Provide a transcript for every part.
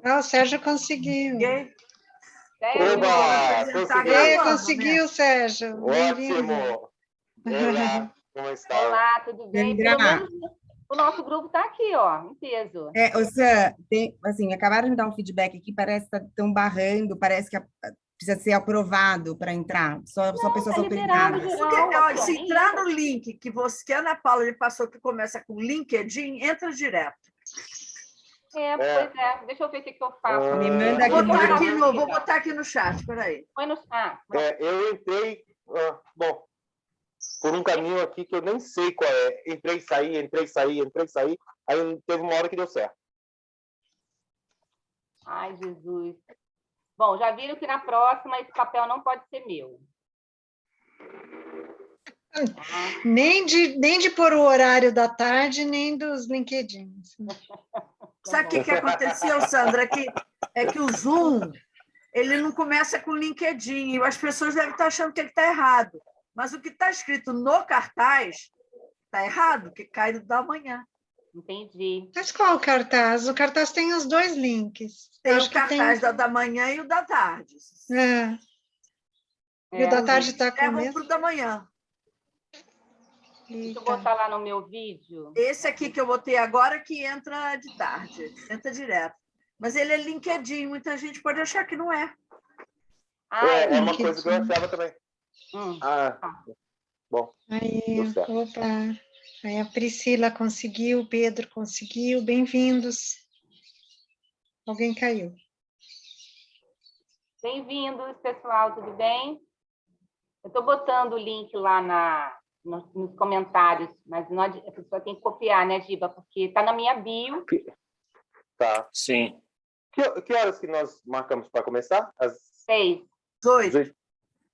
Ah, o Sérgio conseguiu. Oba! Conseguiu, Sérgio. Ótimo! Olá, como está? Olá, tudo bem? Pelo menos o nosso grupo está aqui, ó, em peso. Sam, assim, acabaram de me dar um feedback aqui, parece que estão barrando, parece que precisa ser aprovado para entrar, só pessoas autorizadas. Se entrar no link que a Ana Paula lhe passou, que começa com LinkedIn, entra direto. Pois é. Deixa eu ver o que eu faço. Me manda aqui. Vou botar aqui no chat, peraí. Eu entrei, bom, por um caminho aqui que eu nem sei qual é. Entrei e saí. Aí teve uma hora que deu certo. Ai, Jesus. Bom, já viram que na próxima esse papel não pode ser meu. Nem de pôr o horário da tarde, nem dos LinkedIn. Sabe o que aconteceu, Sandra? É que o Zoom, ele não começa com LinkedIn, e as pessoas devem estar achando que ele está errado. Mas o que está escrito no cartaz está errado, que cai da manhã. Entendi. Mas qual o cartaz? O cartaz tem os dois links. Tem o cartaz da manhã e o da tarde. E o da tarde está com o mesmo? Para o da manhã. Deixa eu botar lá no meu vídeo. Esse aqui que eu botei agora que entra de tarde, entra direto. Mas ele é LinkedIn, muita gente pode achar que não é. É uma coisa que eu achava também. Bom. Aí a Priscila conseguiu, o Pedro conseguiu, bem-vindos. Alguém caiu. Bem-vindos, pessoal, tudo bem? Eu estou botando o link lá nos comentários, mas a pessoa tem que copiar, né, Giba? Porque está na minha bio. Tá. Sim. Que horas que nós marcamos para começar? Às 6.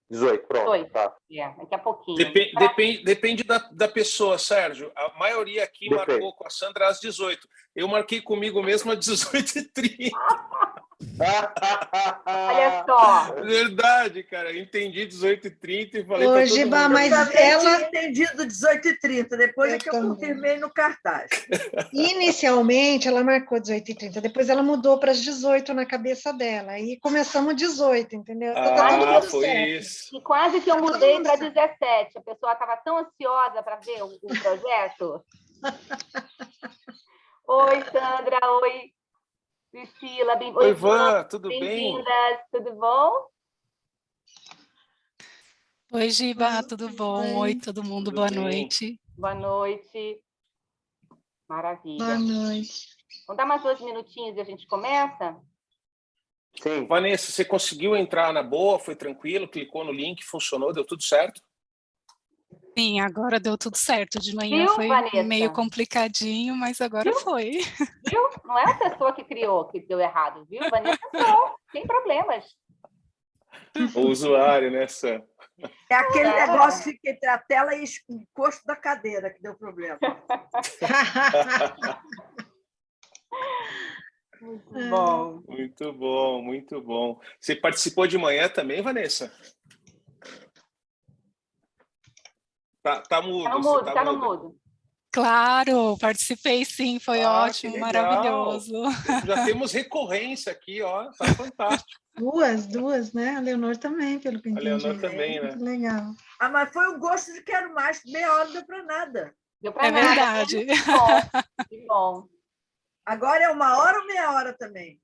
18, pronto. 18. Tá. Daqui a pouquinho. Depende da pessoa, Sérgio. A maioria aqui marcou com a Sandra às 18. Eu marquei comigo mesmo às 18h30. Olha só. Verdade, cara. Entendi 18h30 e falei para todo mundo. Mas ela tinha entendido 18h30, depois que eu confirmei no cartaz. Inicialmente, ela marcou 18h30, depois ela mudou para as 18 na cabeça dela, e começamos 18, entendeu? Foi certo. Isso. E quase que eu mudei para 17. A pessoa estava tão ansiosa para ver o projeto. Oi, Sandra. Oi, Priscila. Oi, Ivan. Tudo bem? Bem-vindas. Tudo bom? Oi, Giba. Tudo bom? Oi, todo mundo. Boa noite. Boa noite. Maravilha. Boa noite. Vamos dar mais 2 minutinhos e a gente começa? Sim. Vanessa, você conseguiu entrar na boa? Foi tranquilo? Clicou no link, funcionou? Deu tudo certo? Sim, agora deu tudo certo. De manhã Viu, foi Vanessa? meio complicadinho, mas agora foi. Viu? Não é a pessoa que criou que deu errado, viu? Vanessa não, sem problemas. O usuário, né, Sam? É aquele negócio que fica entre a tela e o encosto da cadeira que deu problema. Muito bom. Muito bom, muito bom. Você participou de manhã também, Vanessa? Tá mudo. Tá no mudo. Claro, participei sim, foi ótimo, maravilhoso. Já temos recorrência aqui, ó, tá fantástico. Duas, né? A Leonor também, pelo que eu entendi. A Leonor também, né? Muito legal. Mas foi o gosto de quero mais, meia hora não deu para nada. Deu para nada. Verdade. Que bom. Agora é 1 hora ou meia hora também?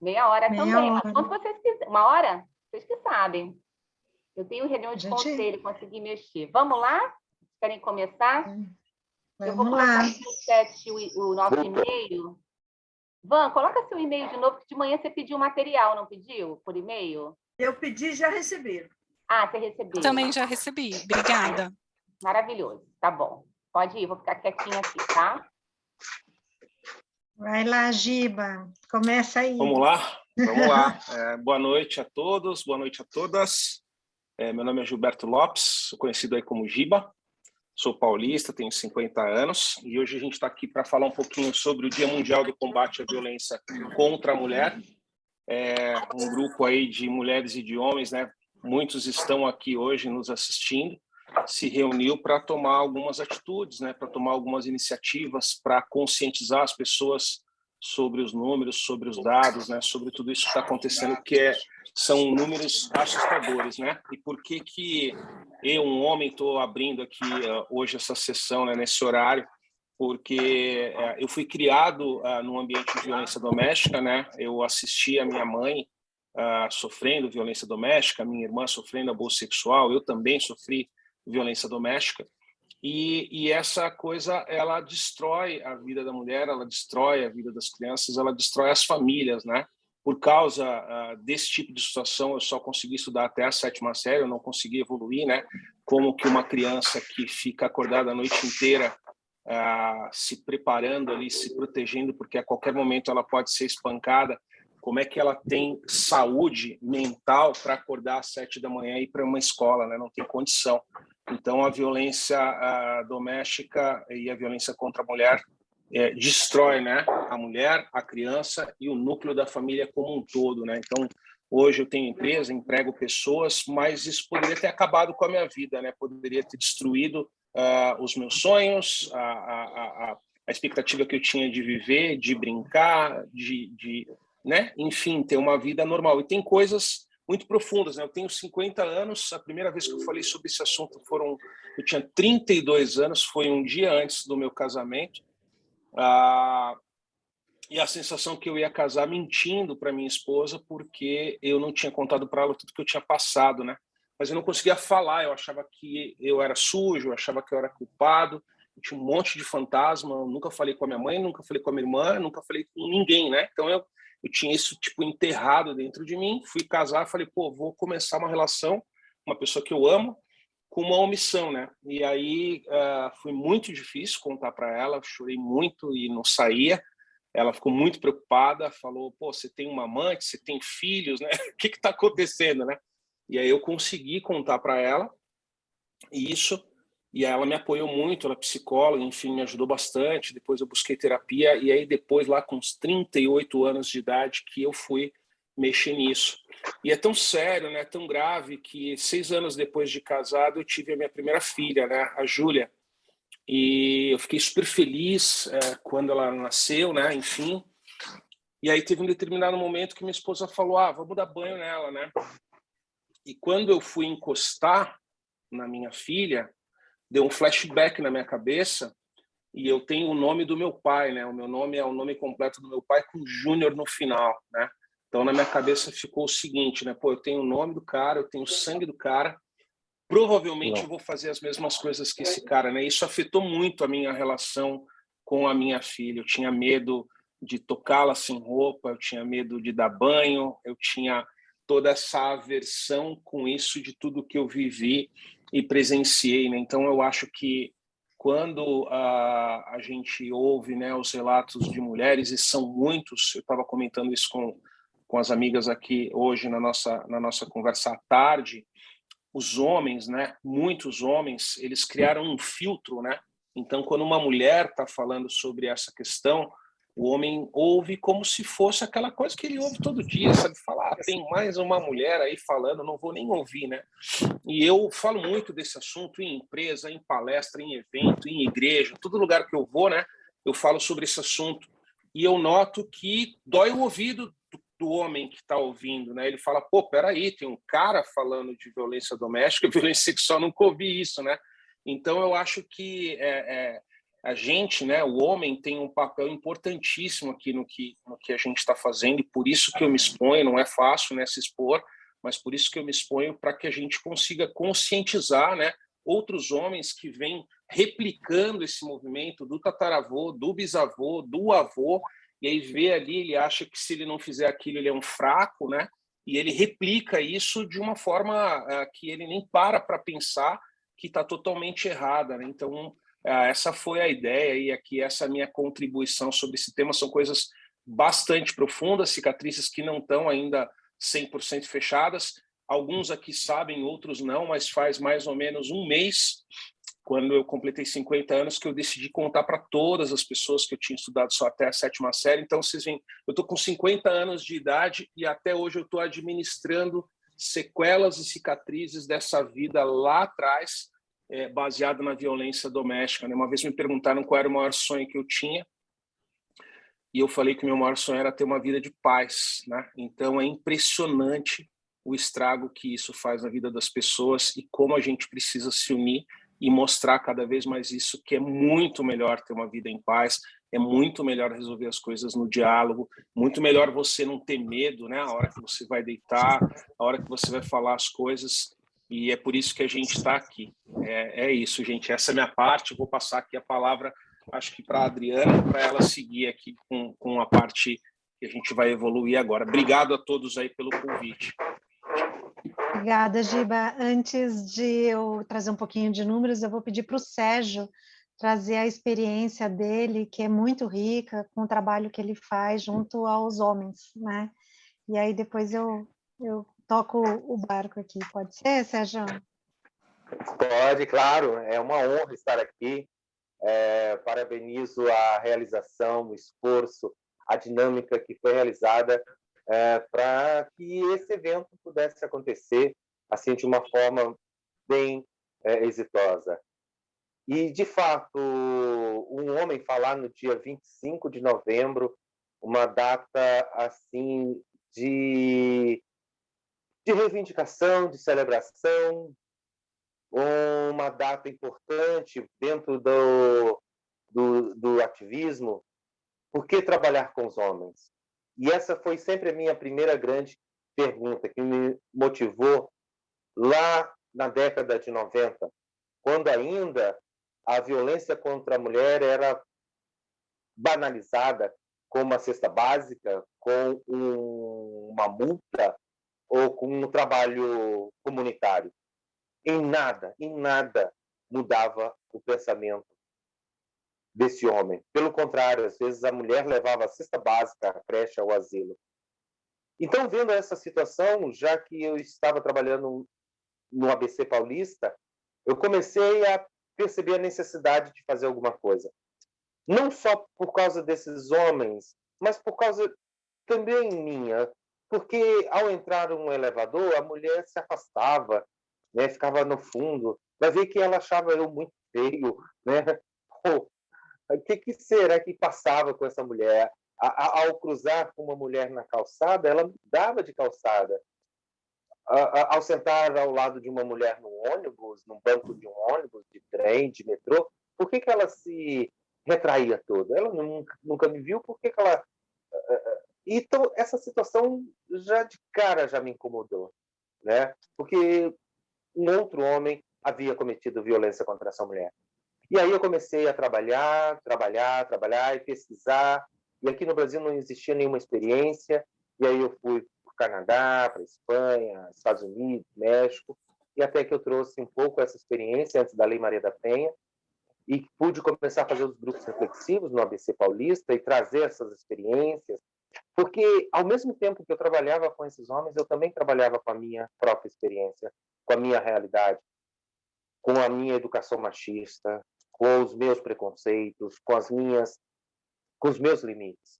Meia hora Meia também. hora. Mas quando vocês quiserem. 1 hora? Vocês que sabem. Eu tenho reunião de conselho, consegui mexer. Vamos lá? Querem começar? Eu vou colocar aqui no chat o nosso e-mail. Van, coloca seu e-mail de novo, que de manhã você pediu material, não pediu? Por e-mail? Eu pedi e já recebi. Você recebeu. Também já recebi, obrigada. Maravilhoso, tá bom. Pode ir, vou ficar quietinha aqui, tá? Vai lá, Giba, começa aí. Vamos lá. Boa noite a todos, boa noite a todas. Meu nome é Gilberto Lopes, sou conhecido aí como Giba. Sou paulista, tenho 50 anos e hoje a gente está aqui para falar um pouquinho sobre o Dia Mundial do Combate à Violência contra a Mulher. Um grupo aí de mulheres e de homens, né? Muitos estão aqui hoje nos assistindo, se reuniu para tomar algumas atitudes, né? Para tomar algumas iniciativas, para conscientizar as pessoas sobre os números, sobre os dados, né, sobre tudo isso que está acontecendo, que são números assustadores, né? E por que eu, um homem, estou abrindo aqui hoje essa sessão, né, nesse horário? Porque eu fui criado num ambiente de violência doméstica, né? Eu assisti a minha mãe sofrendo violência doméstica, a minha irmã sofrendo abuso sexual, eu também sofri violência doméstica. E essa coisa, ela destrói a vida da mulher, ela destrói a vida das crianças, ela destrói as famílias, né? Por causa desse tipo de situação, eu só consegui estudar até a 7ª série, eu não consegui evoluir, né? Como que uma criança que fica acordada a noite inteira se preparando ali, se protegendo, porque a qualquer momento ela pode ser espancada, como é que ela tem saúde mental para acordar às 7 da manhã e ir para uma escola, né? Não tem condição. Então, a violência doméstica e a violência contra a mulher destrói, né, a mulher, a criança e o núcleo da família como um todo, né? Então, hoje eu tenho empresa, emprego pessoas, mas isso poderia ter acabado com a minha vida, né? Poderia ter destruído os meus sonhos, a expectativa que eu tinha de viver, de brincar, né? Enfim, ter uma vida normal. E tem coisas muito profundas, né? Eu tenho 50 anos, a primeira vez que eu falei sobre esse assunto eu tinha 32 anos, foi um dia antes do meu casamento, e a sensação que eu ia casar mentindo para minha esposa, porque eu não tinha contado para ela tudo que eu tinha passado, né? Mas eu não conseguia falar, eu achava que eu era sujo, eu achava que eu era culpado, eu tinha um monte de fantasma, eu nunca falei com a minha mãe, nunca falei com a minha irmã, nunca falei com ninguém, né? Então eu tinha isso tipo enterrado dentro de mim, fui casar, falei, pô, vou começar uma relação, uma pessoa que eu amo, com uma omissão, né? E aí foi muito difícil contar para ela, chorei muito e não saía. Ela ficou muito preocupada, falou, pô, você tem uma amante, você tem filhos, né? O que está acontecendo, né? E aí eu consegui contar para ela isso, e ela me apoiou muito, ela é psicóloga, enfim, me ajudou bastante. Depois eu busquei terapia, e aí depois, lá com uns 38 anos de idade, que eu fui mexer nisso. E é tão sério, né, tão grave, que 6 anos depois de casado, eu tive a minha primeira filha, né, a Júlia. E eu fiquei super feliz quando ela nasceu, né, enfim. E aí teve um determinado momento que minha esposa falou, vamos dar banho nela, né. E quando eu fui encostar na minha filha, deu um flashback na minha cabeça, e eu tenho o nome do meu pai, né? O meu nome é o nome completo do meu pai com Júnior no final, né? Então na minha cabeça ficou o seguinte, né? Pô, eu tenho o nome do cara, eu tenho o sangue do cara, provavelmente eu vou fazer as mesmas coisas que esse cara, né? Isso afetou muito a minha relação com a minha filha. Eu tinha medo de tocá-la sem roupa, eu tinha medo de dar banho, eu tinha toda essa aversão com isso de tudo que eu vivi e presenciei, né? Então eu acho que quando a gente ouve, né, os relatos de mulheres, e são muitos, eu estava comentando isso com as amigas aqui hoje na nossa conversa à tarde, os homens, né, muitos homens, eles criaram um filtro, né? Então quando uma mulher está falando sobre essa questão, o homem ouve como se fosse aquela coisa que ele ouve todo dia, sabe? Falar, tem mais uma mulher aí falando, não vou nem ouvir, né? E eu falo muito desse assunto em empresa, em palestra, em evento, em igreja, todo lugar que eu vou, né? Eu falo sobre esse assunto. E eu noto que dói o ouvido do homem que está ouvindo, né? Ele fala, pô, peraí, tem um cara falando de violência doméstica, violência sexual, nunca ouvi isso, né? Então eu acho que a gente, né, o homem, tem um papel importantíssimo aqui no que a gente está fazendo, e por isso que eu me exponho, não é fácil, né, se expor, mas por isso que eu me exponho, para que a gente consiga conscientizar, né, outros homens que vêm replicando esse movimento do tataravô, do bisavô, do avô, e aí vê ali, ele acha que se ele não fizer aquilo, ele é um fraco, né, e ele replica isso de uma forma que ele nem para pensar que está totalmente errada, né? Então, essa foi a ideia, e aqui essa minha contribuição sobre esse tema. São coisas bastante profundas, cicatrizes que não estão ainda 100% fechadas. Alguns aqui sabem, outros não, mas faz mais ou menos um mês, quando eu completei 50 anos, que eu decidi contar para todas as pessoas que eu tinha estudado só até a 7ª série. Então, vocês veem, eu estou com 50 anos de idade e até hoje eu estou administrando sequelas e cicatrizes dessa vida lá atrás, baseado na violência doméstica, né? Uma vez me perguntaram qual era o maior sonho que eu tinha, e eu falei que o meu maior sonho era ter uma vida de paz, né? Então é impressionante o estrago que isso faz na vida das pessoas e como a gente precisa se unir e mostrar cada vez mais isso, que é muito melhor ter uma vida em paz, é muito melhor resolver as coisas no diálogo, muito melhor você não ter medo, né? A hora que você vai deitar, a hora que você vai falar as coisas, e é por isso que a gente está aqui. É isso, gente. Essa é a minha parte. Eu vou passar aqui a palavra, acho que para a Adriana, para ela seguir aqui com a parte que a gente vai evoluir agora. Obrigado a todos aí pelo convite. Obrigada, Giba. Antes de eu trazer um pouquinho de números, eu vou pedir para o Sérgio trazer a experiência dele, que é muito rica, com o trabalho que ele faz junto aos homens, né? E aí depois eu toco o barco aqui. Pode ser, Sérgio? Pode, claro. É uma honra estar aqui. Parabenizo a realização, o esforço, a dinâmica que foi realizada para que esse evento pudesse acontecer assim de uma forma bem exitosa. E, de fato, um homem falar no dia 25 de novembro, uma data assim de reivindicação, de celebração, uma data importante dentro do ativismo. Por que trabalhar com os homens? E essa foi sempre a minha primeira grande pergunta, que me motivou lá na década de 90, quando ainda a violência contra a mulher era banalizada com uma cesta básica, com uma multa ou com um trabalho comunitário. Em nada mudava o pensamento desse homem. Pelo contrário, às vezes a mulher levava a cesta básica à creche, ao asilo. Então, vendo essa situação, já que eu estava trabalhando no ABC Paulista, eu comecei a perceber a necessidade de fazer alguma coisa. Não só por causa desses homens, mas por causa também minha. Porque, ao entrar num elevador, a mulher se afastava, né? Ficava no fundo. Vai ver que ela achava eu muito feio, né? Pô, o que será que passava com essa mulher? Ao cruzar com uma mulher na calçada, ela mudava de calçada. Ao sentar ao lado de uma mulher no ônibus, num banco de um ônibus, de trem, de metrô, por que ela se retraía toda? Ela nunca me viu, por que ela... Então, essa situação já de cara já me incomodou, né? Porque um outro homem havia cometido violência contra essa mulher. E aí eu comecei a trabalhar e pesquisar. E aqui no Brasil não existia nenhuma experiência. E aí eu fui para o Canadá, para a Espanha, Estados Unidos, México. E até que eu trouxe um pouco essa experiência antes da Lei Maria da Penha. E pude começar a fazer os grupos reflexivos no ABC Paulista e trazer essas experiências. Porque, ao mesmo tempo que eu trabalhava com esses homens, eu também trabalhava com a minha própria experiência, com a minha realidade, com a minha educação machista, com os meus preconceitos, com os meus limites.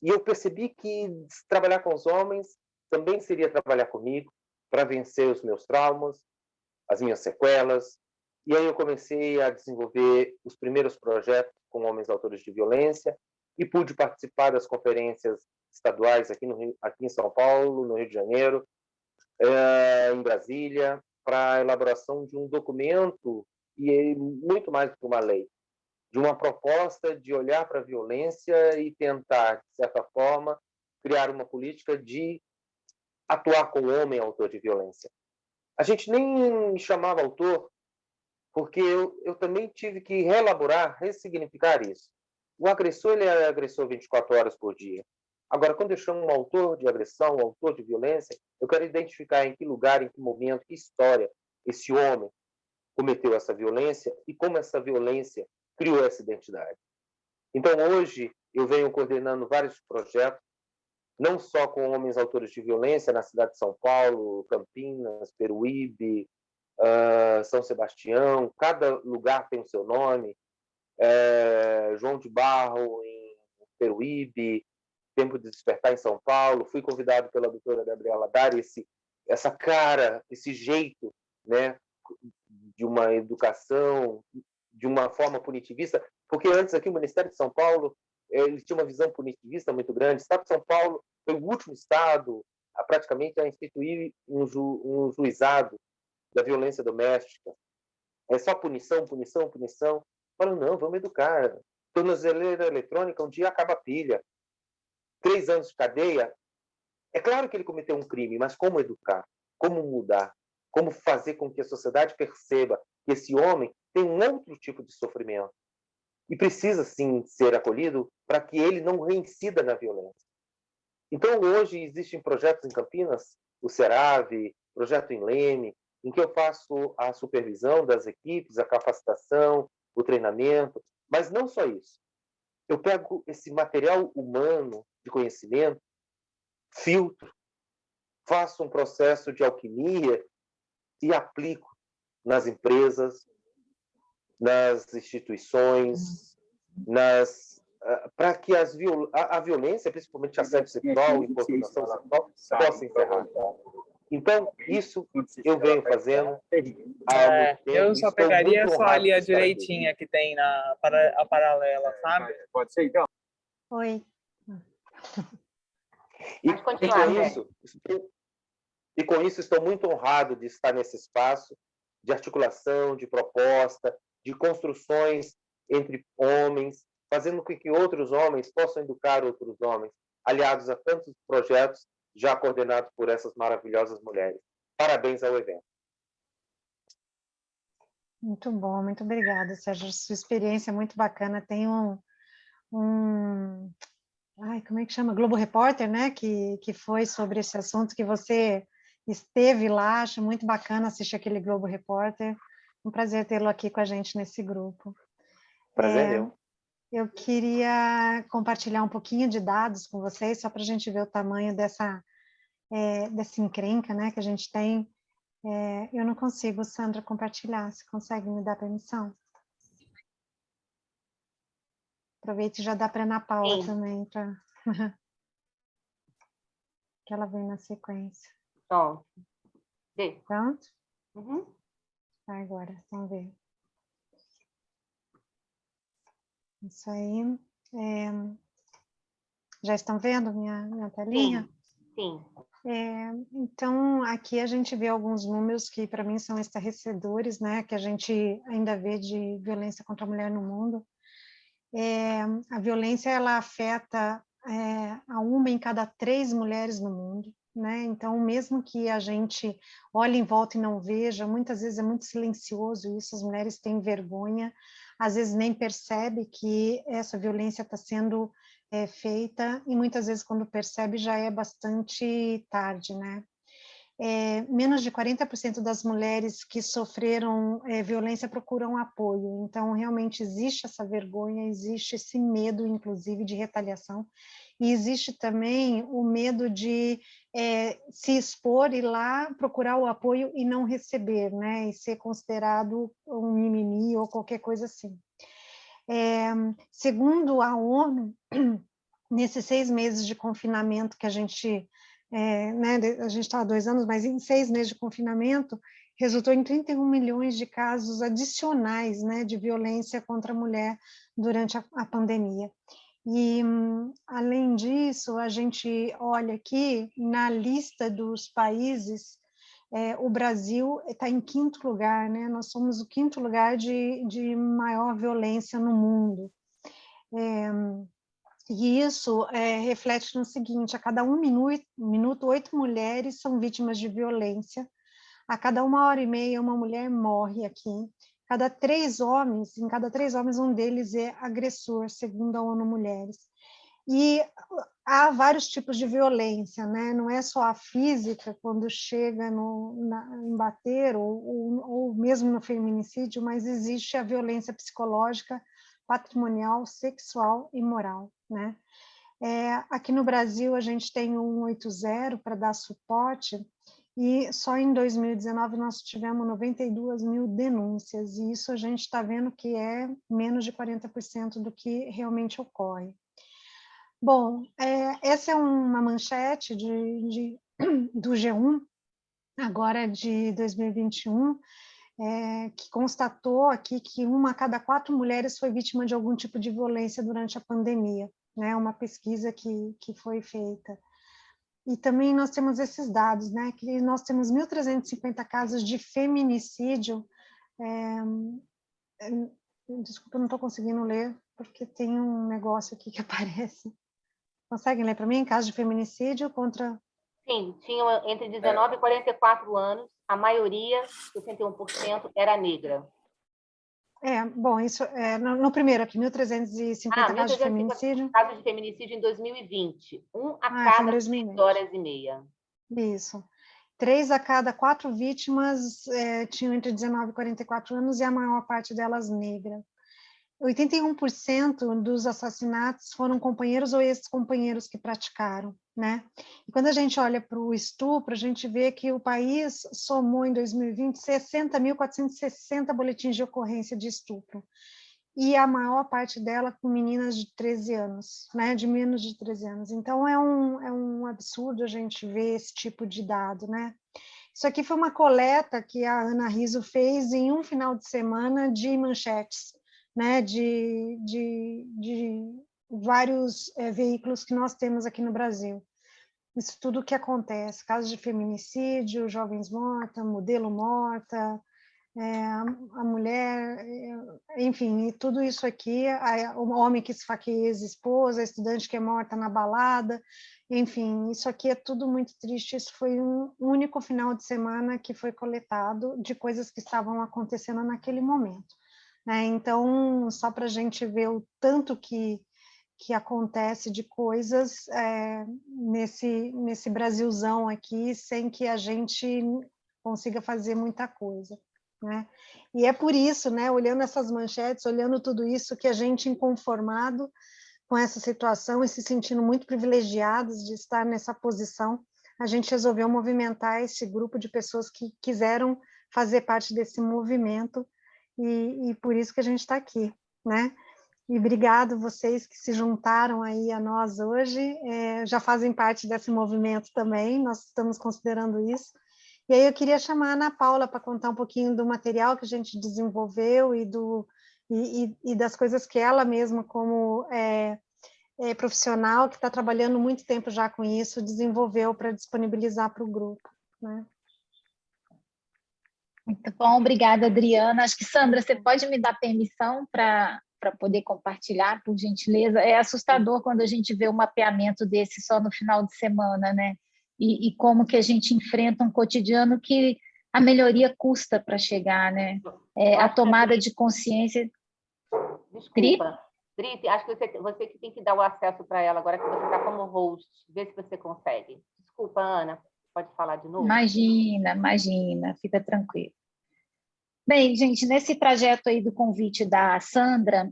E eu percebi que trabalhar com os homens também seria trabalhar comigo para vencer os meus traumas, as minhas sequelas. E aí eu comecei a desenvolver os primeiros projetos com homens autores de violência e pude participar das conferências estaduais aqui em São Paulo, no Rio de Janeiro, em Brasília, para a elaboração de um documento e muito mais do que uma lei, de uma proposta de olhar para a violência e tentar, de certa forma, criar uma política de atuar com o homem autor de violência. A gente nem me chamava autor, porque eu também tive que reelaborar, ressignificar isso. O agressor, ele é agressor 24 horas por dia. Agora, quando eu chamo um autor de agressão, um autor de violência, eu quero identificar em que lugar, em que momento, que história esse homem cometeu essa violência e como essa violência criou essa identidade. Então, hoje, eu venho coordenando vários projetos, não só com homens autores de violência na cidade de São Paulo, Campinas, Peruíbe, São Sebastião, cada lugar tem o seu nome, João de Barro, em Peruíbe, Tempo de Despertar, em São Paulo. Fui convidado pela doutora Gabriela dar essa cara, esse jeito, né, de uma educação, de uma forma punitivista, porque antes aqui o Ministério de São Paulo ele tinha uma visão punitivista muito grande. O Estado de São Paulo foi o último Estado praticamente a instituir um juizado da violência doméstica. É só punição, punição, punição. Falam, não, vamos educar. Tornozeleira eletrônica, um dia acaba a pilha. 3 anos de cadeia. É claro que ele cometeu um crime, mas como educar? Como mudar? Como fazer com que a sociedade perceba que esse homem tem um outro tipo de sofrimento e precisa, sim, ser acolhido para que ele não reincida na violência. Então, hoje, existem projetos em Campinas, o Serave, projeto em Leme, em que eu faço a supervisão das equipes, a capacitação, o treinamento, mas não só isso. Eu pego esse material humano de conhecimento, filtro, faço um processo de alquimia e aplico nas empresas, nas instituições, para que a violência, principalmente assédio sexual e importunação sexual, possa encerrar. Então, isso eu venho fazendo há muito tempo. Eu só pegaria só ali a direitinha que tem a paralela, sabe? Pode ser, então? Oi. E com isso estou muito honrado de estar nesse espaço de articulação, de proposta, de construções entre homens, fazendo com que outros homens possam educar outros homens, aliados a tantos projetos já coordenados por essas maravilhosas mulheres. Parabéns ao evento. Muito bom, muito obrigada, Sérgio. Sua experiência é muito bacana. Tem como é que chama? Globo Repórter, né? Que foi sobre esse assunto, que você esteve lá. Acho muito bacana assistir aquele Globo Repórter. Um prazer tê-lo aqui com a gente nesse grupo. Prazer meu. Eu queria compartilhar um pouquinho de dados com vocês, só para a gente ver o tamanho dessa encrenca, né, que a gente tem. Eu não consigo, Sandra, compartilhar. Você consegue me dar permissão? Aproveite e já dá para Ana Paula também, para que ela vem na sequência. Pronto. Pronto? Uhum. Agora, vamos ver. Isso aí. Já estão vendo minha telinha? Sim. Então, aqui a gente vê alguns números que, para mim, são estarrecedores, né? Que a gente ainda vê de violência contra a mulher no mundo. A violência, ela afeta a 1 em cada 3 mulheres no mundo, né? Então, mesmo que a gente olhe em volta e não veja, muitas vezes é muito silencioso isso, as mulheres têm vergonha, às vezes nem percebe que essa violência está sendo feita, e muitas vezes quando percebe já é bastante tarde, né? Menos de 40% das mulheres que sofreram violência procuram apoio, então realmente existe essa vergonha, existe esse medo, inclusive, de retaliação, e existe também o medo de se expor, ir lá, procurar o apoio e não receber, né, e ser considerado um mimimi ou qualquer coisa assim. Segundo a ONU, nesses 6 meses de confinamento que a gente a gente está há 2 anos, mas em 6 meses de confinamento, resultou em 31 milhões de casos adicionais, né, de violência contra a mulher durante a pandemia. E, além disso, a gente olha aqui na lista dos países, o Brasil está em 5º lugar, né? Nós somos o 5º lugar de maior violência no mundo. E isso reflete no seguinte: a cada 1 minuto, 8 mulheres são vítimas de violência, a cada 1h30 uma mulher morre aqui, em cada 3 homens, um deles é agressor, segundo a ONU Mulheres. E há vários tipos de violência, né? Não é só a física, quando chega em bater, ou mesmo no feminicídio, mas existe a violência psicológica, patrimonial, sexual e moral, né? Aqui no Brasil, a gente tem o 180 para dar suporte, e só em 2019 nós tivemos 92 mil denúncias, e isso a gente está vendo que é menos de 40% do que realmente ocorre. Bom, essa é uma manchete do G1, agora de 2021, que constatou aqui que 1 a cada 4 mulheres foi vítima de algum tipo de violência durante a pandemia. né? Uma pesquisa que foi feita. E também nós temos esses dados, né? Que nós temos 1.350 casos de feminicídio. Desculpa, eu não estou conseguindo ler, porque tem um negócio aqui que aparece. Conseguem ler para mim? Casos de feminicídio contra... Sim, tinham entre 19 e 44 anos, a maioria, 61%, era negra. Bom, isso no primeiro aqui, 1.350 casos de feminicídio. Casos de feminicídio em 2020. Um a cada 6 horas e meia. Isso. 3 a cada 4 vítimas tinham entre 19 e 44 anos, e a maior parte delas negra. 81% dos assassinatos foram companheiros ou ex-companheiros que praticaram, né? E quando a gente olha para o estupro, a gente vê que o país somou em 2020 60.460 boletins de ocorrência de estupro, e a maior parte dela com meninas de 13 anos, né? De menos de 13 anos. Então, é um absurdo a gente ver esse tipo de dado, né? Isso aqui foi uma coleta que a Ana Riso fez em um final de semana de manchetes, né, de vários veículos que nós temos aqui no Brasil. Isso tudo que acontece, casos de feminicídio, jovens mortas, modelo morta, a mulher, enfim, e tudo isso aqui, o homem que esfaqueia a ex-esposa, a estudante que é morta na balada, enfim, isso aqui é tudo muito triste. Isso foi um único final de semana que foi coletado de coisas que estavam acontecendo naquele momento. Então, só para a gente ver o tanto que acontece de coisas nesse Brasilzão aqui, sem que a gente consiga fazer muita coisa, né? E é por isso, né, olhando essas manchetes, olhando tudo isso, que a gente, inconformado com essa situação e se sentindo muito privilegiados de estar nessa posição, a gente resolveu movimentar esse grupo de pessoas que quiseram fazer parte desse movimento, e por isso que a gente está aqui, né? E obrigado vocês que se juntaram aí a nós hoje, já fazem parte desse movimento também, nós estamos considerando isso. E aí eu queria chamar a Ana Paula para contar um pouquinho do material que a gente desenvolveu e das coisas que ela mesma, como profissional, que está trabalhando muito tempo já com isso, desenvolveu para disponibilizar para o grupo, né? Muito bom, obrigada, Adriana. Acho que, Sandra, você pode me dar permissão para poder compartilhar, por gentileza? É assustador quando a gente vê um mapeamento desse só no final de semana, né? E como que a gente enfrenta um cotidiano que a melhoria custa para chegar, né? A tomada de consciência... Desculpa. Dri, acho que você que tem que dar o acesso para ela, agora que você está como host. Vê se você consegue. Desculpa, Ana. Pode falar de novo? Imagina, fica tranquilo. Bem, gente, nesse trajeto aí do convite da Sandra,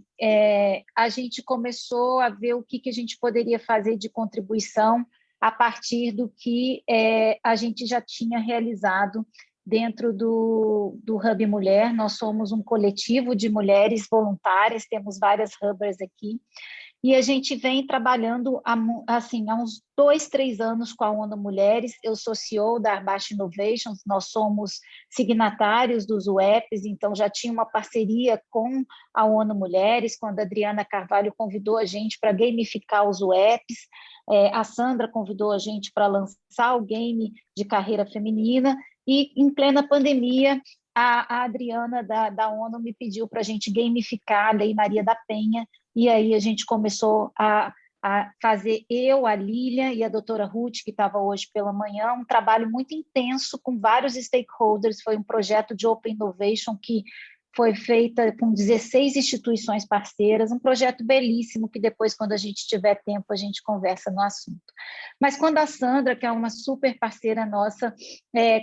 a gente começou a ver o que a gente poderia fazer de contribuição a partir do que a gente já tinha realizado dentro do Hub Mulher. Nós somos um coletivo de mulheres voluntárias, temos várias Hubbers aqui, e a gente vem trabalhando assim, há uns 2, 3 anos com a ONU Mulheres. Eu sou CEO da Arbash Innovations, nós somos signatários dos UEPs, então já tinha uma parceria com a ONU Mulheres, quando a Adriana Carvalho convidou a gente para gamificar os UEPs, a Sandra convidou a gente para lançar o game de carreira feminina, e em plena pandemia, a Adriana da ONU me pediu para a gente gamificar a Lei Maria da Penha, e aí a gente começou a fazer, eu, a Lília e a doutora Ruth, que estava hoje pela manhã, um trabalho muito intenso com vários stakeholders. Foi um projeto de Open Innovation que foi feita com 16 instituições parceiras, um projeto belíssimo que depois, quando a gente tiver tempo, a gente conversa no assunto. Mas quando a Sandra, que é uma super parceira nossa,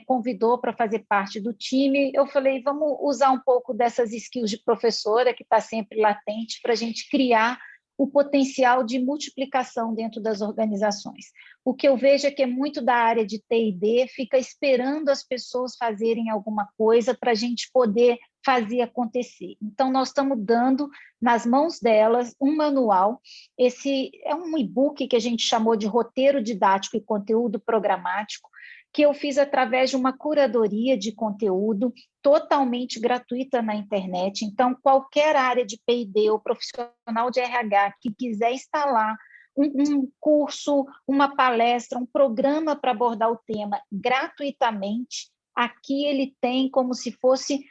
convidou para fazer parte do time, eu falei, vamos usar um pouco dessas skills de professora, que está sempre latente, para a gente criar o potencial de multiplicação dentro das organizações. O que eu vejo é que muito da área de T&D fica esperando as pessoas fazerem alguma coisa para a gente poder fazer acontecer. Então, nós estamos dando nas mãos delas um manual. Esse é um e-book que a gente chamou de roteiro didático e conteúdo programático, que eu fiz através de uma curadoria de conteúdo totalmente gratuita na internet. Então, qualquer área de P&D ou profissional de RH que quiser instalar um curso, uma palestra, um programa para abordar o tema gratuitamente, aqui ele tem como se fosse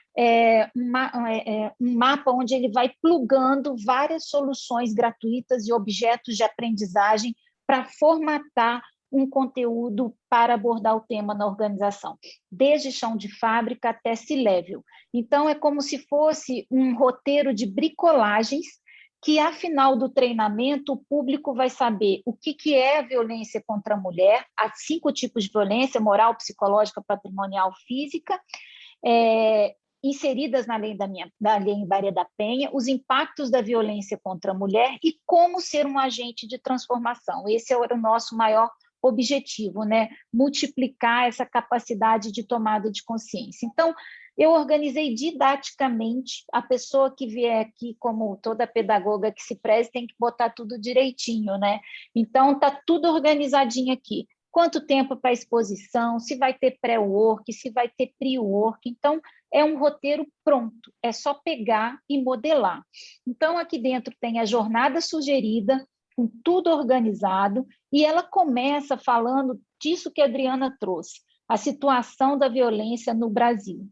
um mapa onde ele vai plugando várias soluções gratuitas e objetos de aprendizagem para formatar um conteúdo para abordar o tema na organização, desde chão de fábrica até C-level. Então, é como se fosse um roteiro de bricolagens que, ao final do treinamento, o público vai saber o que é a violência contra a mulher, há 5 tipos de violência: moral, psicológica, patrimonial, física, inseridas na lei Maria da Penha, os impactos da violência contra a mulher e como ser um agente de transformação. Esse era o nosso maior objetivo, né? Multiplicar essa capacidade de tomada de consciência. Então, eu organizei didaticamente. A pessoa que vier aqui, como toda pedagoga que se preze, tem que botar tudo direitinho, né? Então, está tudo organizadinho aqui. Quanto tempo para a exposição, se vai ter pré-work, se vai ter pre-work. Então, é um roteiro pronto, é só pegar e modelar. Então, aqui dentro tem a jornada sugerida, com tudo organizado, e ela começa falando disso que a Adriana trouxe, a situação da violência no Brasil.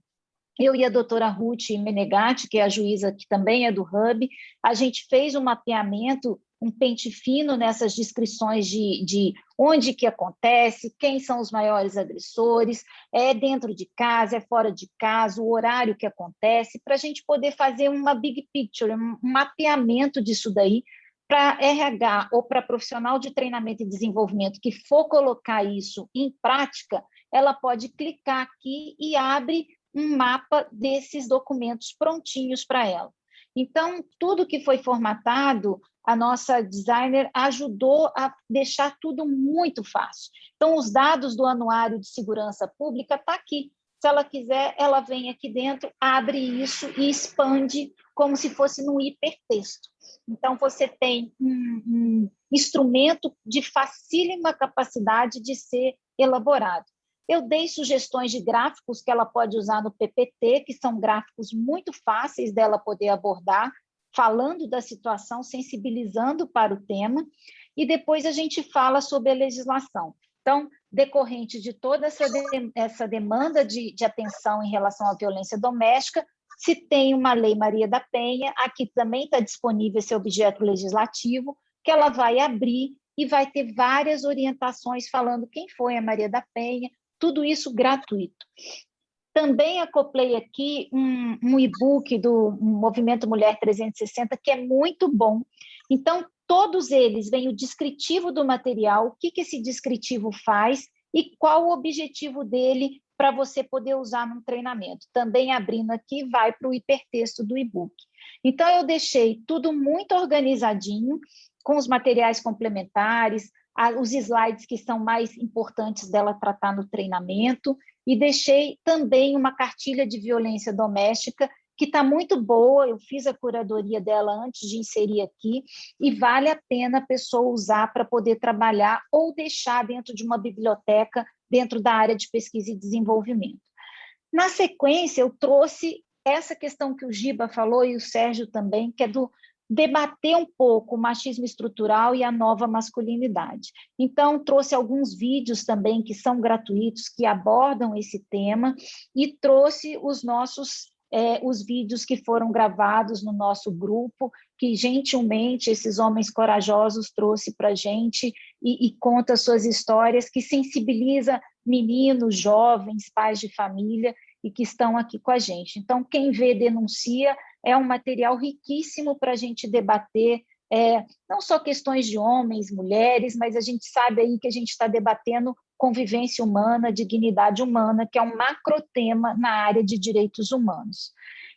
Eu e a doutora Ruth Menegatti, que é a juíza que também é do Hub, a gente fez um mapeamento, um pente fino nessas descrições de onde que acontece, quem são os maiores agressores, é dentro de casa, é fora de casa, o horário que acontece, para a gente poder fazer uma big picture, um mapeamento disso daí, para RH ou para profissional de treinamento e desenvolvimento que for colocar isso em prática, ela pode clicar aqui e abre um mapa desses documentos prontinhos para ela. Então, tudo que foi formatado, a nossa designer ajudou a deixar tudo muito fácil. Então, os dados do Anuário de Segurança Pública estão aqui. Se ela quiser, ela vem aqui dentro, abre isso e expande como se fosse num hipertexto. Então, você tem um instrumento de facílima capacidade de ser elaborado. Eu dei sugestões de gráficos que ela pode usar no PPT, que são gráficos muito fáceis dela poder abordar, falando da situação, sensibilizando para o tema, e depois a gente fala sobre a legislação. Então, decorrente de toda essa demanda de atenção em relação à violência doméstica, se tem uma lei Maria da Penha, aqui também está disponível esse objeto legislativo, que ela vai abrir e vai ter várias orientações falando quem foi a Maria da Penha, tudo isso gratuito. Também acoplei aqui um e-book do Movimento Mulher 360, que é muito bom. Então, todos eles vêm o descritivo do material, o que esse descritivo faz e qual o objetivo dele para você poder usar num treinamento. Também abrindo aqui, vai para o hipertexto do e-book. Então, eu deixei tudo muito organizadinho, com os materiais complementares, os slides que são mais importantes dela tratar no treinamento, e deixei também uma cartilha de violência doméstica, que está muito boa, eu fiz a curadoria dela antes de inserir aqui, e vale a pena a pessoa usar para poder trabalhar ou deixar dentro de uma biblioteca, dentro da área de pesquisa e desenvolvimento. Na sequência, eu trouxe essa questão que o Giba falou e o Sérgio também, que é do debater um pouco o machismo estrutural e a nova masculinidade. Então, trouxe alguns vídeos também que são gratuitos, que abordam esse tema, e trouxe os vídeos que foram gravados no nosso grupo, que gentilmente esses homens corajosos trouxe para a gente e conta suas histórias, que sensibiliza meninos, jovens, pais de família, e que estão aqui com a gente. Então, quem vê, denuncia, é um material riquíssimo para a gente debater, não só questões de homens, mulheres, mas a gente sabe aí que a gente está debatendo convivência humana, dignidade humana, que é um macrotema na área de direitos humanos.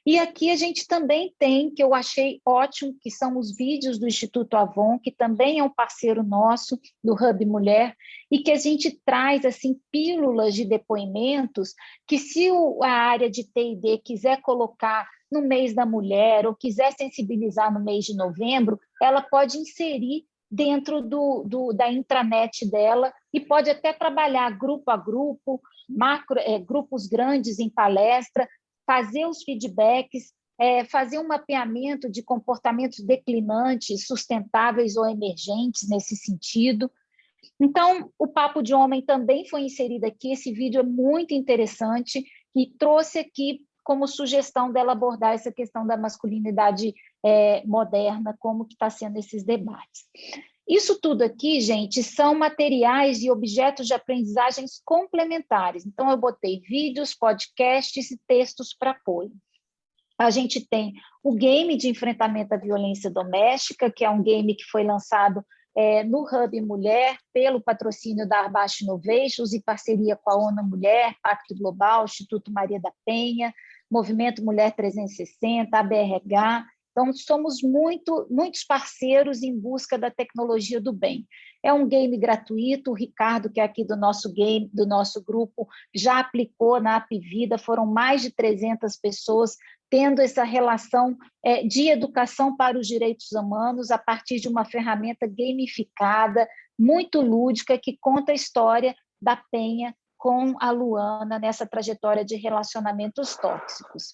E aqui a gente também tem, que eu achei ótimo, que são os vídeos do Instituto Avon, que também é um parceiro nosso, do Hub Mulher, e que a gente traz assim, pílulas de depoimentos, que se a área de T&D quiser colocar no mês da mulher, ou quiser sensibilizar no mês de novembro, ela pode inserir dentro da intranet dela e pode até trabalhar grupo a grupo, grupos grandes em palestra, fazer os feedbacks, fazer um mapeamento de comportamentos declinantes, sustentáveis ou emergentes nesse sentido. Então, o Papo de Homem também foi inserido aqui, esse vídeo é muito interessante e trouxe aqui como sugestão dela abordar essa questão da masculinidade moderna, como que está sendo esses debates. Isso tudo aqui, gente, são materiais e objetos de aprendizagens complementares. Então, eu botei vídeos, podcasts e textos para apoio. A gente tem o game de enfrentamento à violência doméstica, que é um game que foi lançado no Hub Mulher, pelo patrocínio da Arbash Innovations, em parceria com a ONU Mulher, Pacto Global, Instituto Maria da Penha, Movimento Mulher 360, ABRH. Então, somos muitos parceiros em busca da tecnologia do bem. É um game gratuito, o Ricardo, que é aqui do nosso grupo, já aplicou na Apvida, foram mais de 300 pessoas tendo essa relação de educação para os direitos humanos a partir de uma ferramenta gamificada, muito lúdica, que conta a história da Penha com a Luana nessa trajetória de relacionamentos tóxicos.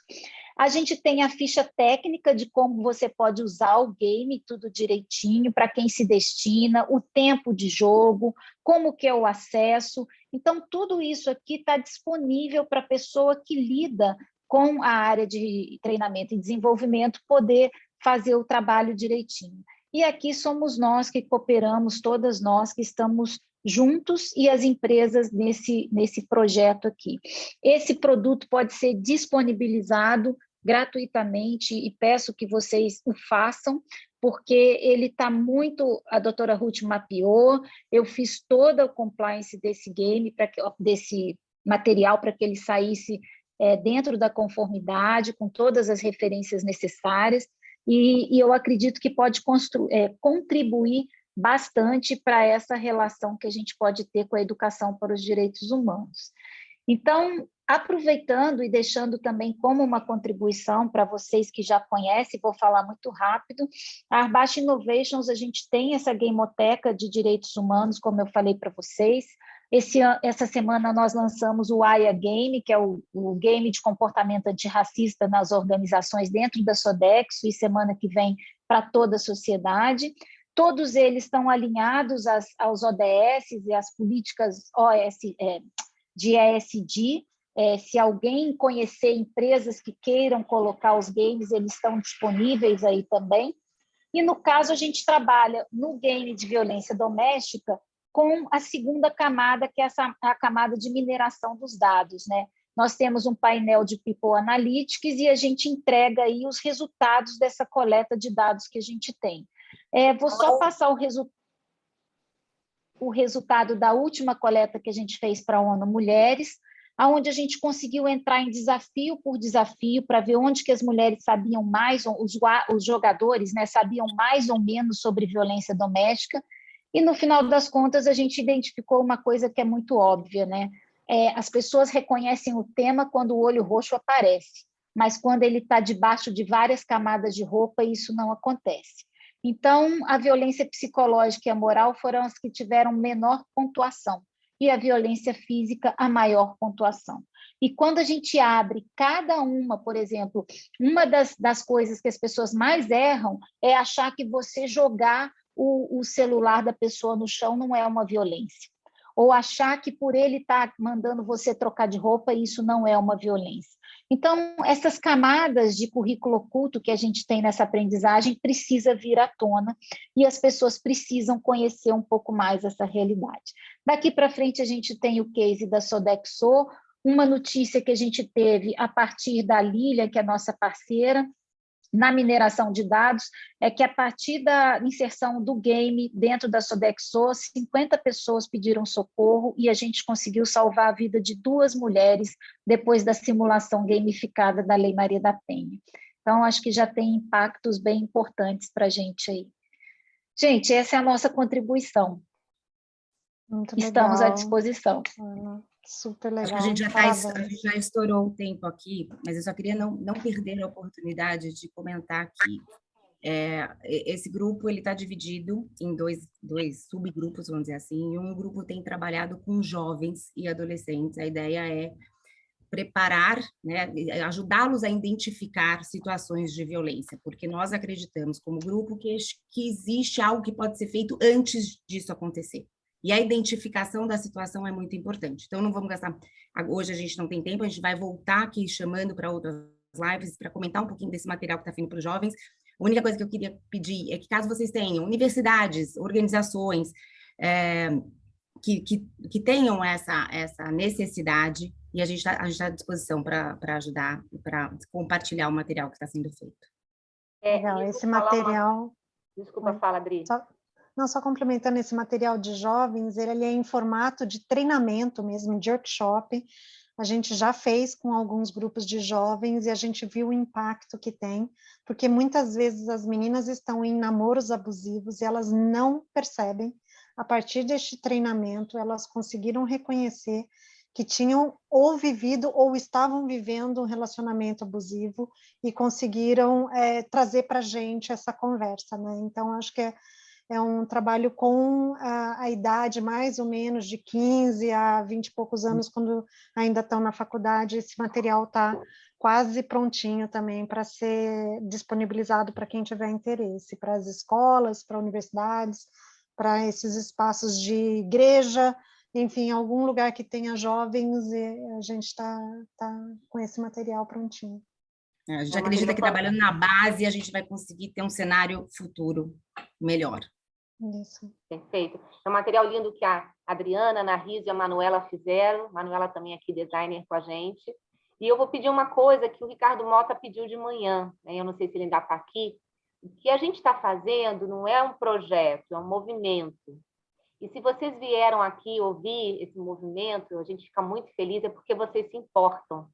A gente tem a ficha técnica de como você pode usar o game, tudo direitinho, para quem se destina, o tempo de jogo, como que é o acesso. Então, tudo isso aqui está disponível para a pessoa que lida com a área de treinamento e desenvolvimento poder fazer o trabalho direitinho. E aqui somos nós que cooperamos, todas nós que estamos juntos e as empresas nesse projeto aqui. Esse produto pode ser disponibilizado gratuitamente e peço que vocês o façam, porque ele está muito... A doutora Ruth mapeou, eu fiz toda a compliance desse game, desse material, para que ele saísse dentro da conformidade, com todas as referências necessárias, e eu acredito que pode contribuir bastante para essa relação que a gente pode ter com a educação para os direitos humanos. Então, aproveitando e deixando também como uma contribuição para vocês que já conhecem, vou falar muito rápido, a Arbash Innovations, a gente tem essa gameoteca de direitos humanos, como eu falei para vocês. Essa semana nós lançamos o AIA Game, que é o game de comportamento antirracista nas organizações dentro da Sodexo, e semana que vem para toda a sociedade. Todos eles estão alinhados aos ODS e às políticas de ESG. Se alguém conhecer empresas que queiram colocar os games, eles estão disponíveis aí também. E, no caso, a gente trabalha no game de violência doméstica com a segunda camada, que é a camada de mineração dos dados, né? Nós temos um painel de People Analytics e a gente entrega aí os resultados dessa coleta de dados que a gente tem. Vou só passar o resultado da última coleta que a gente fez para a ONU Mulheres, onde a gente conseguiu entrar em desafio por desafio para ver onde que as mulheres sabiam mais, os jogadores, né, sabiam mais ou menos sobre violência doméstica, e no final das contas a gente identificou uma coisa que é muito óbvia, né? As pessoas reconhecem o tema quando o olho roxo aparece, mas quando ele está debaixo de várias camadas de roupa, isso não acontece. Então, a violência psicológica e a moral foram as que tiveram menor pontuação, e a violência física a maior pontuação. E quando a gente abre cada uma, por exemplo, uma das coisas que as pessoas mais erram é achar que você jogar o celular da pessoa no chão não é uma violência, ou achar que por ele estar mandando você trocar de roupa, isso não é uma violência. Então, essas camadas de currículo oculto que a gente tem nessa aprendizagem precisa vir à tona e as pessoas precisam conhecer um pouco mais essa realidade. Daqui para frente, a gente tem o case da Sodexo, uma notícia que a gente teve a partir da Lília, que é nossa parceira, na mineração de dados, é que a partir da inserção do game dentro da Sodexo, 50 pessoas pediram socorro e a gente conseguiu salvar a vida de 2 mulheres depois da simulação gamificada da Lei Maria da Penha. Então, acho que já tem impactos bem importantes para a gente aí. Gente, essa é a nossa contribuição. Muito Estamos legal. à disposição. Super legal. Acho que a gente já estourou o tempo aqui, mas eu só queria não perder a oportunidade de comentar aqui Esse grupo ele está dividido em dois subgrupos, vamos dizer assim, e um grupo tem trabalhado com jovens e adolescentes. A ideia é preparar, né, ajudá-los a identificar situações de violência, porque nós acreditamos como grupo que existe algo que pode ser feito antes disso acontecer. E a identificação da situação é muito importante. Então, não vamos gastar... Hoje a gente não tem tempo, a gente vai voltar aqui chamando para outras lives para comentar um pouquinho desse material que está vindo para os jovens. A única coisa que eu queria pedir é que, caso vocês tenham universidades, organizações que tenham essa necessidade, e a gente está à disposição para ajudar e para compartilhar o material que está sendo feito. Legal, esse material... Desculpa, fala, Adri. Só complementando, esse material de jovens, ele é em formato de treinamento mesmo, de workshop. A gente já fez com alguns grupos de jovens e a gente viu o impacto que tem, porque muitas vezes as meninas estão em namoros abusivos e elas não percebem. A partir deste treinamento, elas conseguiram reconhecer que tinham ou vivido ou estavam vivendo um relacionamento abusivo e conseguiram trazer para a gente essa conversa, né? Então, acho que é um trabalho com a idade mais ou menos de 15 a 20 e poucos anos, quando ainda estão na faculdade. Esse material está quase prontinho também para ser disponibilizado para quem tiver interesse, para as escolas, para universidades, para esses espaços de igreja, enfim, algum lugar que tenha jovens, e a gente está com esse material prontinho. A gente acredita que trabalhando na base a gente vai conseguir ter um cenário futuro melhor. Isso. Perfeito. É um material lindo que a Adriana, a Ana Riso e a Manuela fizeram. Manuela também aqui, designer com a gente. E eu vou pedir uma coisa que o Ricardo Mota pediu de manhã, né? Eu não sei se ele ainda está aqui. O que a gente está fazendo não é um projeto, é um movimento. E se vocês vieram aqui ouvir esse movimento, a gente fica muito feliz, é porque vocês se importam.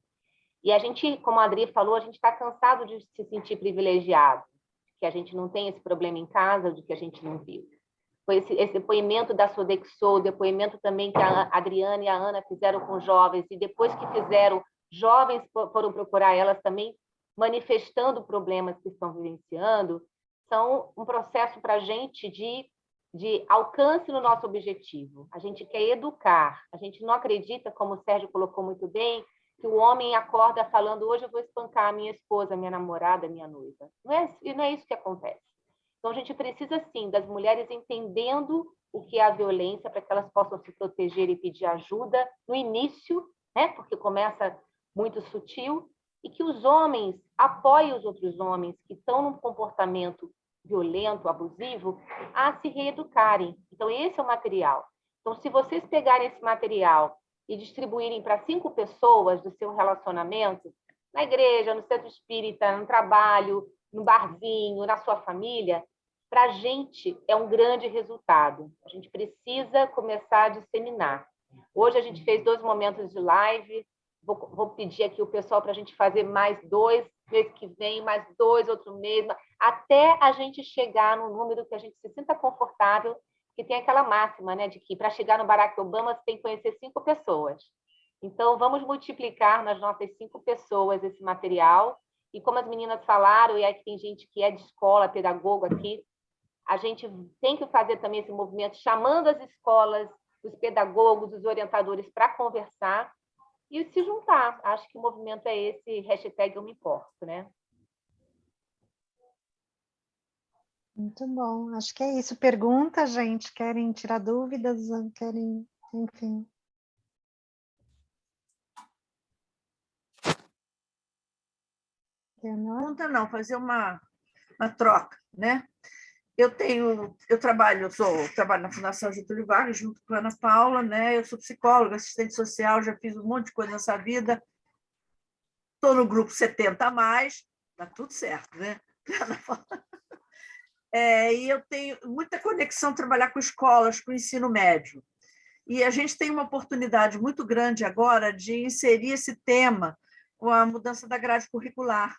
E a gente, como a Adri falou, a gente está cansado de se sentir privilegiado, que a gente não tem esse problema em casa, de que a gente não viu. Foi esse depoimento da Sodexo, o depoimento também que a Adriana e a Ana fizeram com jovens, e depois que fizeram, jovens foram procurar elas também, manifestando problemas que estão vivenciando, são um processo para a gente de alcance no nosso objetivo. A gente quer educar, a gente não acredita, como o Sérgio colocou muito bem, que o homem acorda falando, hoje eu vou espancar a minha esposa, a minha namorada, a minha noiva. Não é isso que acontece. Então, a gente precisa, sim, das mulheres entendendo o que é a violência, para que elas possam se proteger e pedir ajuda no início, né? Porque começa muito sutil, e que os homens apoiem os outros homens que estão num comportamento violento, abusivo, a se reeducarem. Então, esse é o material. Então, se vocês pegarem esse material e distribuírem para 5 pessoas do seu relacionamento, na igreja, no centro espírita, no trabalho, no barzinho, na sua família, para a gente é um grande resultado. A gente precisa começar a disseminar. Hoje a gente fez 2 momentos de live, vou pedir aqui o pessoal para a gente fazer mais 2, mês que vem, mais 2, outro mês, até a gente chegar no número que a gente se sinta confortável, que tem aquela máxima, né, de que para chegar no Barack Obama você tem que conhecer 5 pessoas. Então, vamos multiplicar nas nossas 5 pessoas esse material. E como as meninas falaram, e aqui tem gente que é de escola, pedagogo aqui, a gente tem que fazer também esse movimento, chamando as escolas, os pedagogos, os orientadores para conversar e se juntar. Acho que o movimento é esse, hashtag eu me importo, né? Muito bom. Acho que é isso. Pergunta, gente. Querem tirar dúvidas? Querem, enfim... Pergunta não, fazer uma troca, né? Eu trabalho na Fundação Getúlio Vargas, junto com a Ana Paula, né? Eu sou psicóloga, assistente social, já fiz um monte de coisa nessa vida. Estou no grupo 70 a mais, está tudo certo, né? E eu tenho muita conexão trabalhar com escolas, com o ensino médio. E a gente tem uma oportunidade muito grande agora de inserir esse tema com a mudança da grade curricular,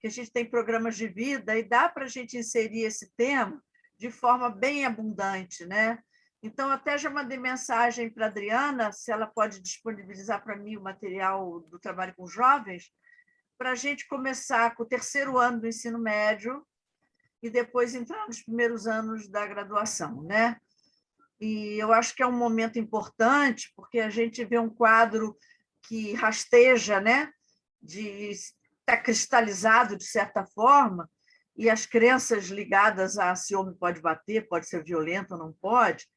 que a gente tem programas de vida e dá para a gente inserir esse tema de forma bem abundante, né? Então, até já mandei mensagem para a Adriana, se ela pode disponibilizar para mim o material do trabalho com jovens, para a gente começar com o 3º ano do ensino médio, e depois entrar nos primeiros anos da graduação, né? E eu acho que é um momento importante, porque a gente vê um quadro que rasteja, né? Está cristalizado, de certa forma, e as crenças ligadas a se homem pode bater, pode ser violento ou não pode,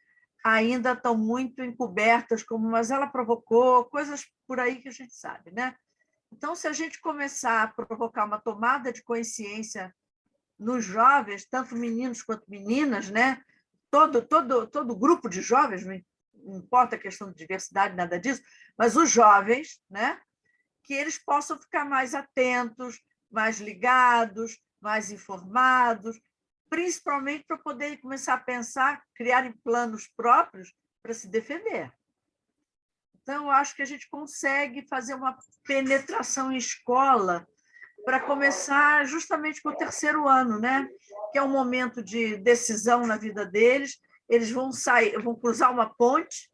ainda estão muito encobertas, como mas ela provocou, coisas por aí que a gente sabe, né? Então, se a gente começar a provocar uma tomada de consciência nos jovens, tanto meninos quanto meninas, né? Todo grupo de jovens, não importa a questão de diversidade, nada disso, mas os jovens, né? Que eles possam ficar mais atentos, mais ligados, mais informados, principalmente para poderem começar a pensar, criarem planos próprios para se defender. Então, eu acho que a gente consegue fazer uma penetração em escola para começar justamente com o terceiro ano, né? Que é um momento de decisão na vida deles. Eles vão cruzar uma ponte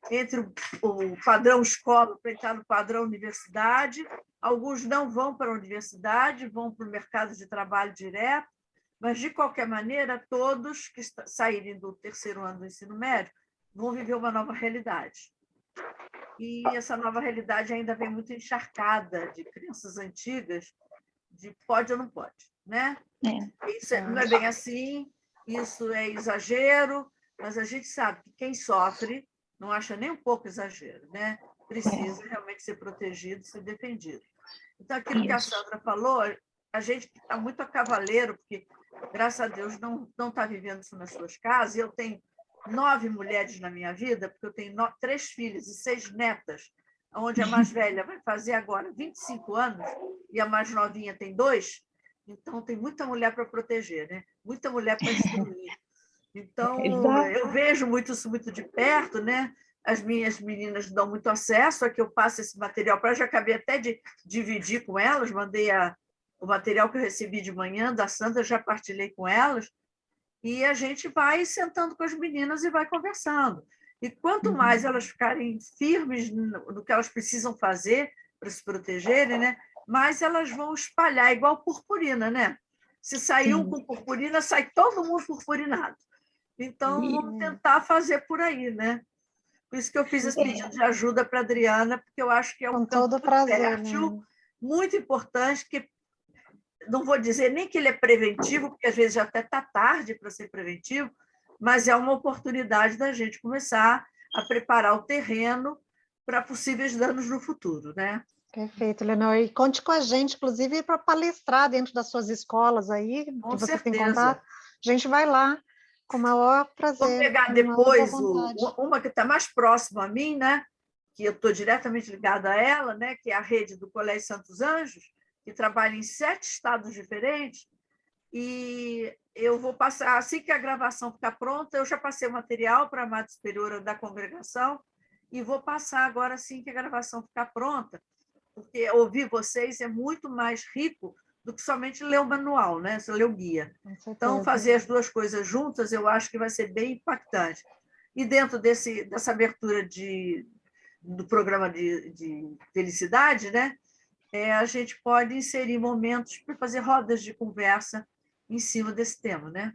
entre o padrão escola para entrar no padrão universidade. Alguns não vão para a universidade, vão para o mercado de trabalho direto, mas, de qualquer maneira, todos que saírem do terceiro ano do ensino médio vão viver uma nova realidade. E essa nova realidade ainda vem muito encharcada de crenças antigas, de pode ou não pode, né? Isso não é bem assim, isso é exagero, mas a gente sabe que quem sofre não acha nem um pouco exagero, né? Precisa realmente ser protegido, ser defendido. Então, aquilo que a Sandra falou, a gente está muito a cavaleiro, porque, graças a Deus, não está vivendo isso nas suas casas. Eu tenho 9 mulheres na minha vida, porque eu tenho 3 filhas e 6 netas, onde a mais velha vai fazer agora 25 anos e a mais novinha tem 2, então tem muita mulher para proteger, né? Muita mulher para instruir. Então, eu vejo isso muito de perto, né? As minhas meninas dão muito acesso a que eu passe esse material para. Já acabei até de dividir com elas, mandei o material que eu recebi de manhã da Sandra, já partilhei com elas, e a gente vai sentando com as meninas e vai conversando. E quanto mais elas ficarem firmes no que elas precisam fazer para se protegerem, né? Mais elas vão espalhar, igual purpurina, né? Se sair um com purpurina, sai todo mundo purpurinado. Então, vamos tentar fazer por aí, né? Por isso que eu fiz esse pedido de ajuda para a Adriana, porque eu acho que é um campo muito fértil, muito importante, que não vou dizer nem que ele é preventivo, porque às vezes já até está tarde para ser preventivo, mas é uma oportunidade da gente começar a preparar o terreno para possíveis danos no futuro, né? Perfeito, Leonor. E conte com a gente, inclusive, para palestrar dentro das suas escolas aí, que você tem contato. A gente vai lá, com o maior prazer. Vou pegar depois uma que está mais próxima a mim, né? Que eu estou diretamente ligada a ela, né? Que é a rede do Colégio Santos Anjos, que trabalha em 7 estados diferentes, e eu vou passar, assim que a gravação ficar pronta, eu já passei o material para a Madre Superiora da congregação, e vou passar agora, assim que a gravação ficar pronta, porque ouvir vocês é muito mais rico do que somente ler o manual, né? Você lê o guia. Então, fazer as duas coisas juntas, eu acho que vai ser bem impactante. E dentro dessa abertura do programa de felicidade, né? A gente pode inserir momentos para fazer rodas de conversa em cima desse tema, né?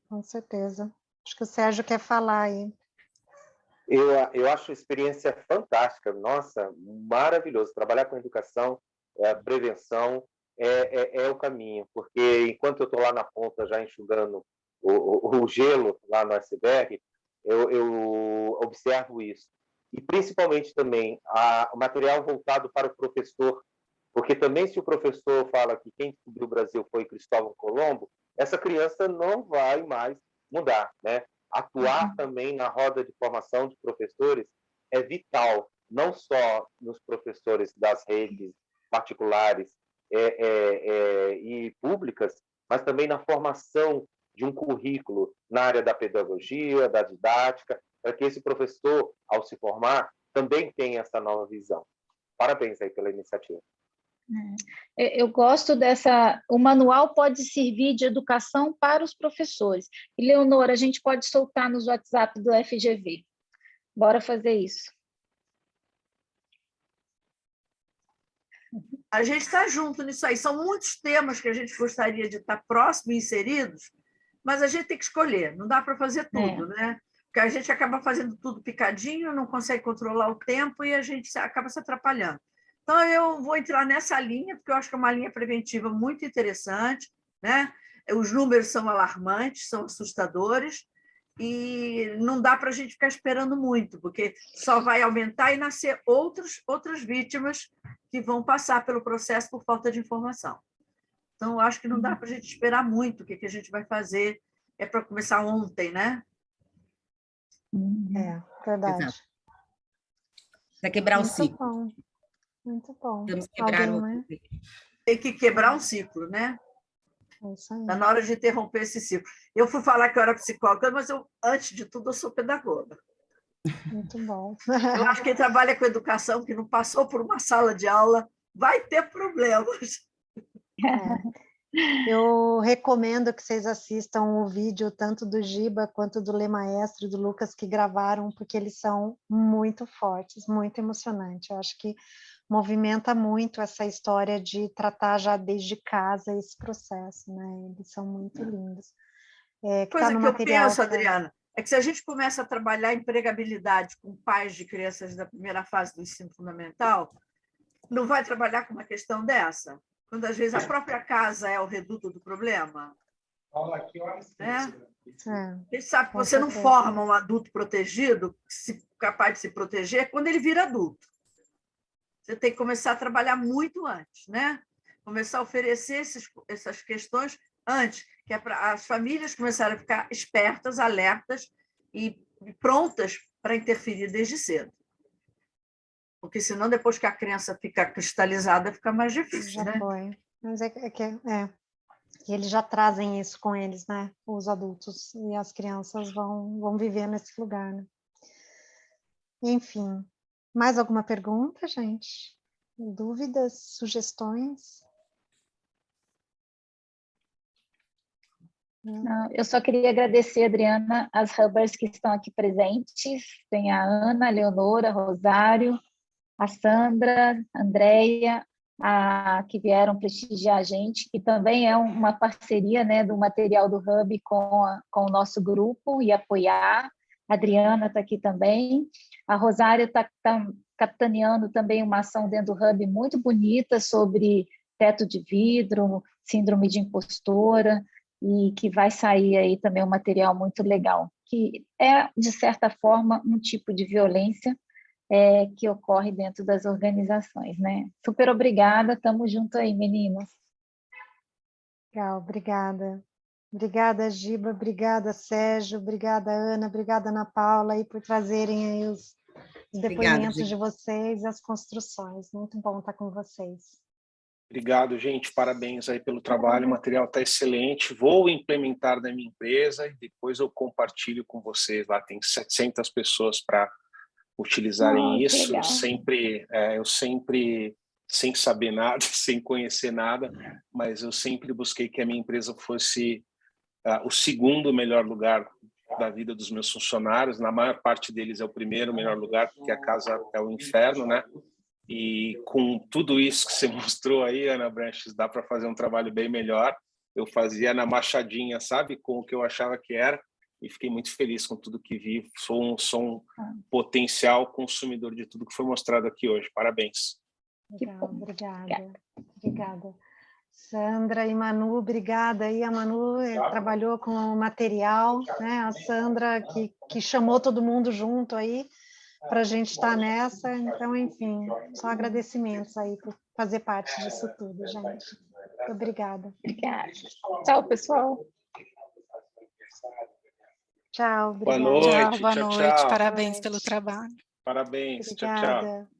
Com certeza. Acho que o Sérgio quer falar aí. Eu acho a experiência fantástica. Nossa, maravilhoso. Trabalhar com educação, prevenção, é o caminho, porque enquanto eu estou lá na ponta já enxugando o gelo lá no iceberg, eu observo isso. E principalmente também o material voltado para o professor, porque também se o professor fala que quem descobriu o Brasil foi Cristóvão Colombo, essa criança não vai mais mudar, né? Atuar também na roda de formação de professores é vital, não só nos professores das redes particulares e públicas, mas também na formação de um currículo na área da pedagogia, da didática, para que esse professor, ao se formar, também tenha essa nova visão. Parabéns aí pela iniciativa. Eu gosto dessa... O manual pode servir de educação para os professores. E, Leonor, a gente pode soltar nos WhatsApp do FGV. Bora fazer isso. a gente está junto nisso aí. São muitos temas que a gente gostaria de estar próximo e inseridos, mas a gente tem que escolher, não dá para fazer tudo, né? Porque a gente acaba fazendo tudo picadinho, não consegue controlar o tempo e a gente acaba se atrapalhando. Então, eu vou entrar nessa linha, porque eu acho que é uma linha preventiva muito interessante, né? Os números são alarmantes, são assustadores, e não dá para a gente ficar esperando muito, porque só vai aumentar e nascer outras vítimas que vão passar pelo processo por falta de informação. Então, eu acho que não dá para a gente esperar muito o que a gente vai fazer. É para começar ontem, né? Verdade. Exato. Para quebrar o Muito ciclo. bom. Muito bom. Vamos quebrar Tem que quebrar um ciclo, né? É isso aí. Está na hora de interromper esse ciclo. Eu fui falar que eu era psicóloga, mas antes de tudo, eu sou pedagoga. Muito bom. Eu acho que quem trabalha com educação, que não passou por uma sala de aula, vai ter problemas. Eu recomendo que vocês assistam o vídeo tanto do Giba quanto do Lê Maestro e do Lucas que gravaram, porque eles são muito fortes, muito emocionantes. Eu acho que movimenta muito essa história de tratar já desde casa esse processo, né? Eles são muito lindos. Coisa que eu penso, Adriana, é que se a gente começa a trabalhar empregabilidade com pais de crianças da primeira fase do ensino fundamental, não vai trabalhar com uma questão dessa? Quando, às vezes, a própria casa é o reduto do problema? A gente sabe que você não forma um adulto protegido, capaz de se proteger, quando ele vira adulto. Você tem que começar a trabalhar muito antes, né? Começar a oferecer essas questões antes, que é para as famílias começarem a ficar espertas, alertas e prontas para interferir desde cedo. Porque senão, depois que a criança fica cristalizada, fica mais difícil, né? Foi. Mas e eles já trazem isso com eles, né? Os adultos e as crianças vão viver nesse lugar, né? Enfim, mais alguma pergunta, gente? Dúvidas, sugestões? Não, eu só queria agradecer, Adriana, as Hubbers que estão aqui presentes. Tem a Ana, a Leonora, Rosário, a Sandra, a Andréia, que vieram prestigiar a gente, que também é uma parceria, né, do material do Hub com o nosso grupo e apoiar. A Adriana está aqui também. A Rosária está capitaneando também uma ação dentro do Hub muito bonita sobre teto de vidro, síndrome de impostora, e que vai sair aí também um material muito legal, que é, de certa forma, um tipo de violência que ocorre dentro das organizações, né? Super obrigada, estamos juntos aí, meninas. Legal, obrigada. Obrigada, Giba, obrigada, Sérgio, obrigada, Ana, obrigada, Ana Paula, aí, por trazerem aí os depoimentos de vocês e as construções. Muito bom estar com vocês. Obrigado, gente. Parabéns aí pelo trabalho. O material está excelente. Vou implementar na minha empresa e depois eu compartilho com vocês. Lá tem 700 pessoas para utilizarem isso. Eu sempre, sem saber nada, sem conhecer nada, mas eu sempre busquei que a minha empresa fosse o segundo melhor lugar da vida dos meus funcionários. Na maior parte deles é o primeiro melhor lugar, porque a casa é o inferno, né? E com tudo isso que você mostrou aí, Ana Branches, dá para fazer um trabalho bem melhor. Eu fazia na machadinha, sabe? Com o que eu achava que era. E fiquei muito feliz com tudo que vi. Sou um potencial consumidor de tudo que foi mostrado aqui hoje. Parabéns. Legal, obrigada. Sandra e Manu, obrigada. E a Manu trabalhou com o material, né? A Sandra que chamou todo mundo junto aí para a gente estar nessa. Então, enfim, só agradecimentos aí por fazer parte disso tudo, gente. Muito obrigada. Obrigada. Tchau, pessoal. Tchau, obrigada. Boa noite. Tchau. Parabéns pelo trabalho. Parabéns. Obrigada. Tchau.